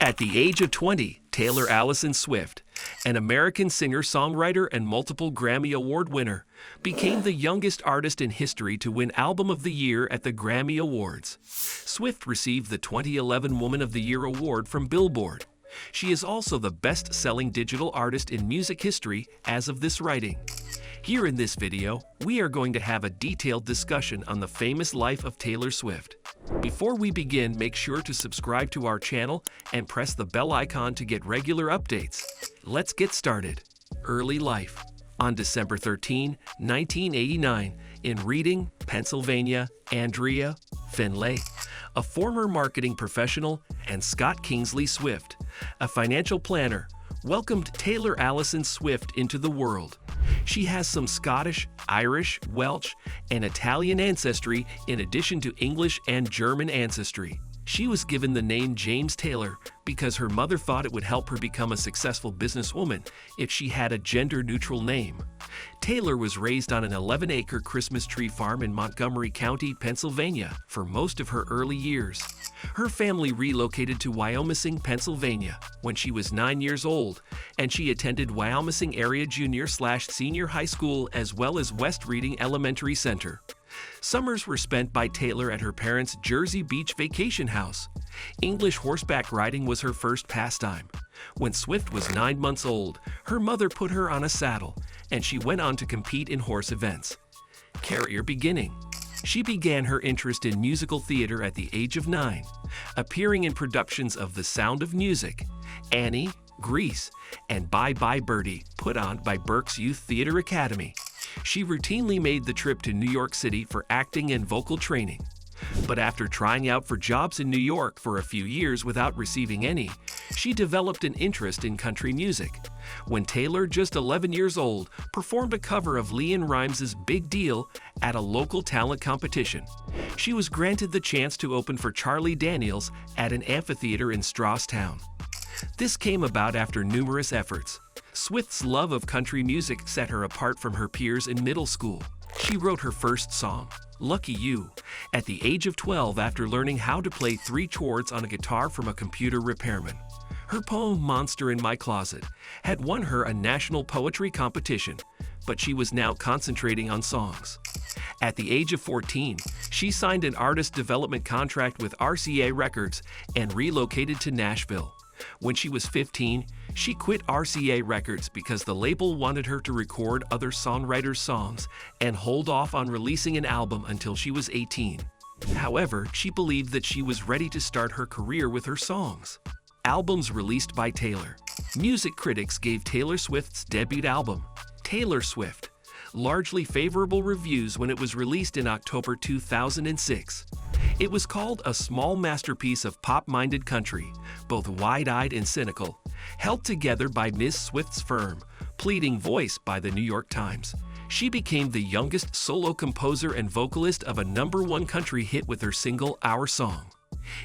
At the age of 20, Taylor Allison Swift, an American singer-songwriter and multiple Grammy Award winner, became the youngest artist in history to win Album of the Year at the Grammy Awards. Swift received the 2011 Woman of the Year award from Billboard. She is also the best-selling digital artist in music history as of this writing. Here in this video, we are going to have a detailed discussion on the famous life of Taylor Swift. Before we begin, make sure to subscribe to our channel and press the bell icon to get regular updates. Let's get started. Early life. On December 13, 1989, in Reading, Pennsylvania, Andrea Finlay, a former marketing professional, and Scott Kingsley Swift, a financial planner, welcomed Taylor Allison Swift into the world. She has some Scottish, Irish, Welsh, and Italian ancestry in addition to English and German ancestry. She was given the name James Taylor because her mother thought it would help her become a successful businesswoman if she had a gender-neutral name. Taylor was raised on an 11-acre Christmas tree farm in Montgomery County, Pennsylvania, for most of her early years. Her family relocated to Wyomissing, Pennsylvania, when she was 9 years old, and she attended Wyomissing Area Junior/Senior High School as well as West Reading Elementary Center. Summers were spent by Taylor at her parents' Jersey Beach vacation house. English horseback riding was her first pastime. When Swift was 9 months old, her mother put her on a saddle, and she went on to compete in horse events. Career beginning. She began her interest in musical theater at the age of 9, appearing in productions of The Sound of Music, Annie, Grease, and Bye Bye Birdie, put on by Berks Youth Theater Academy. She routinely made the trip to New York City for acting and vocal training. But after trying out for jobs in New York for a few years without receiving any, she developed an interest in country music. When Taylor, just 11 years old, performed a cover of LeAnn Rimes' Big Deal at a local talent competition, she was granted the chance to open for Charlie Daniels at an amphitheater in Strawstown. This came about after numerous efforts. Swift's love of country music set her apart from her peers in middle school. She wrote her first song, Lucky You, at the age of 12 after learning how to play 3 chords on a guitar from a computer repairman. Her poem Monster in My Closet had won her a national poetry competition, but she was now concentrating on songs. At the age of 14, she signed an artist development contract with RCA Records and relocated to Nashville. When she was 15, she quit RCA Records because the label wanted her to record other songwriters' songs and hold off on releasing an album until she was 18. However, she believed that she was ready to start her career with her songs. Albums released by Taylor. Music critics gave Taylor Swift's debut album, Taylor Swift, largely favorable reviews when it was released in October 2006. It was called a small masterpiece of pop-minded country, both wide-eyed and cynical, held together by Ms. Swift's firm, pleading voice by the New York Times. She became the youngest solo composer and vocalist of a #1 country hit with her single Our Song.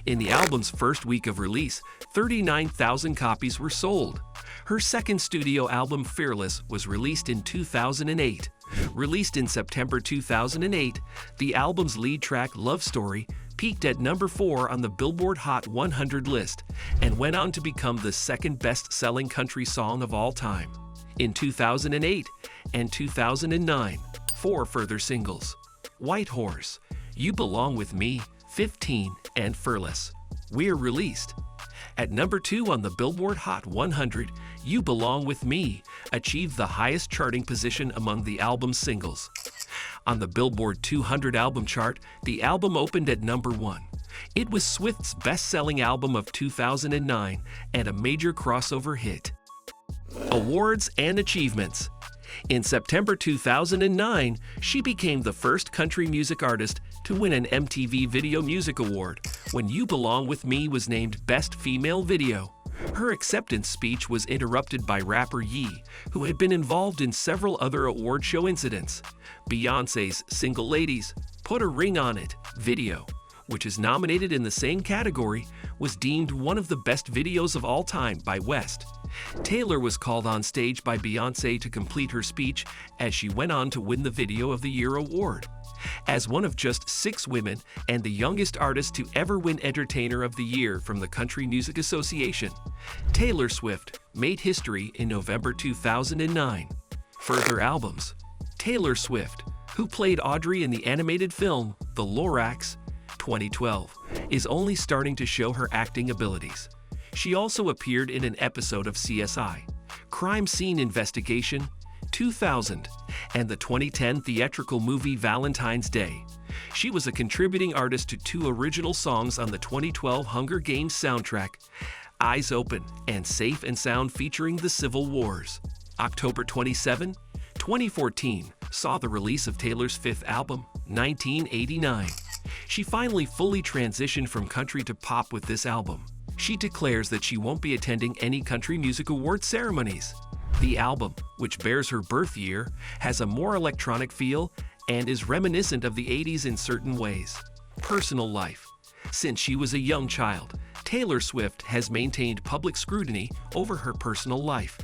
In the album's first week of release, 39,000 copies were sold. Her second studio album, Fearless, was released in 2008. Released in September 2008, the album's lead track, Love Story, peaked at #4 on the Billboard Hot 100 list and went on to become the second best-selling country song of all time. In 2008 and 2009, 4 further singles, White Horse, You Belong With Me, 15, and Fearless, were released. At #2 on the Billboard Hot 100, You Belong With Me achieved the highest charting position among the album's singles. On the Billboard 200 album chart, the album opened at #1. It was Swift's best-selling album of 2009 and a major crossover hit. Awards and achievements. In September 2009, she became the first country music artist to win an MTV Video Music Award when You Belong With Me was named Best Female Video. Her acceptance speech was interrupted by rapper Ye, who had been involved in several other award show incidents. Beyoncé's Single Ladies, Put a Ring on It video, which is nominated in the same category, was deemed one of the best videos of all time by West. Taylor was called on stage by Beyoncé to complete her speech as she went on to win the Video of the Year award. As one of just 6 women and the youngest artist to ever win Entertainer of the Year from the Country Music Association, Taylor Swift made history in November 2009. Further albums: Taylor Swift, who played Audrey in the animated film The Lorax, 2012, is only starting to show her acting abilities. She also appeared in an episode of CSI, Crime Scene Investigation, 2000, and the 2010 theatrical movie Valentine's Day. She was a contributing artist to 2 original songs on the 2012 Hunger Games soundtrack, Eyes Open and Safe and Sound featuring the Civil Wars. October 27, 2014 saw the release of Taylor's 5th album, 1989. She finally fully transitioned from country to pop with this album. She declares that she won't be attending any country music award ceremonies. The album, which bears her birth year, has a more electronic feel and is reminiscent of the 80s in certain ways. Personal life: since she was a young child, Taylor Swift has maintained public scrutiny over her personal life.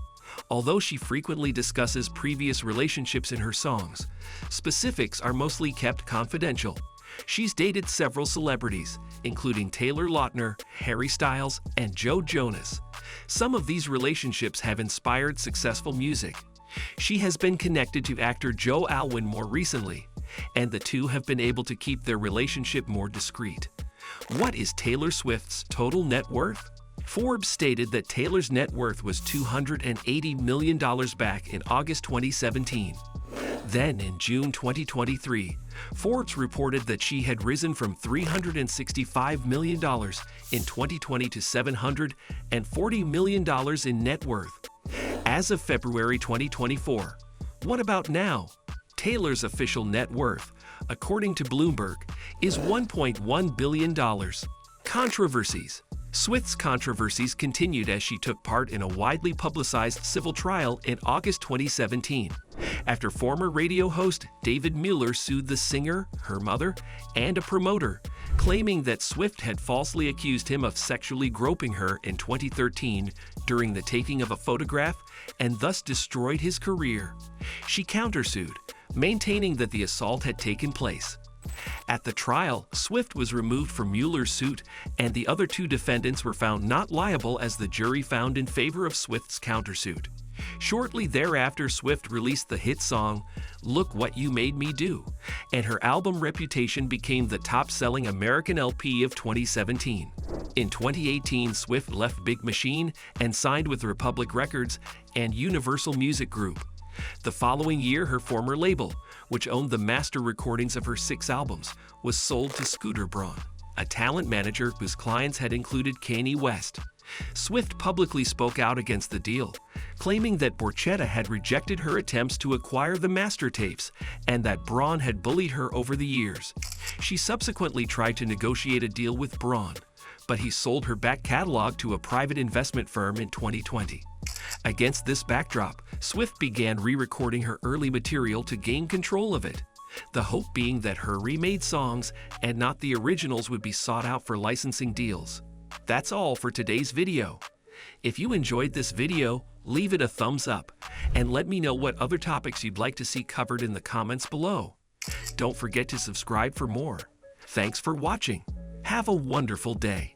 Although she frequently discusses previous relationships in her songs, specifics are mostly kept confidential. She's dated several celebrities, including Taylor Lautner, Harry Styles, and Joe Jonas. Some of these relationships have inspired successful music. She has been connected to actor Joe Alwyn more recently, and the two have been able to keep their relationship more discreet. What is Taylor Swift's total net worth? Forbes stated that Taylor's net worth was $280 million back in August 2017. Then, in June 2023, Forbes reported that she had risen from $365 million in 2020 to $740 million in net worth. As of February 2024, what about now? Taylor's official net worth, according to Bloomberg, is $1.1 billion. Controversies: Swift's controversies continued as she took part in a widely publicized civil trial in August 2017, after former radio host David Mueller sued the singer, her mother, and a promoter, claiming that Swift had falsely accused him of sexually groping her in 2013 during the taking of a photograph and thus destroyed his career. She countersued, maintaining that the assault had taken place. At the trial, Swift was removed from Mueller's suit, and the other 2 defendants were found not liable as the jury found in favor of Swift's countersuit. Shortly thereafter, Swift released the hit song, Look What You Made Me Do, and her album Reputation became the top-selling American LP of 2017. In 2018, Swift left Big Machine and signed with Republic Records and Universal Music Group. The following year, her former label, which owned the master recordings of her 6 albums, was sold to Scooter Braun, a talent manager whose clients had included Kanye West. Swift publicly spoke out against the deal, claiming that Borchetta had rejected her attempts to acquire the master tapes and that Braun had bullied her over the years. She subsequently tried to negotiate a deal with Braun, but he sold her back catalog to a private investment firm in 2020. Against this backdrop, Swift began re-recording her early material to gain control of it, the hope being that her remade songs and not the originals would be sought out for licensing deals. That's all for today's video. If you enjoyed this video, leave it a thumbs up and let me know what other topics you'd like to see covered in the comments below. Don't forget to subscribe for more. Thanks for watching. Have a wonderful day.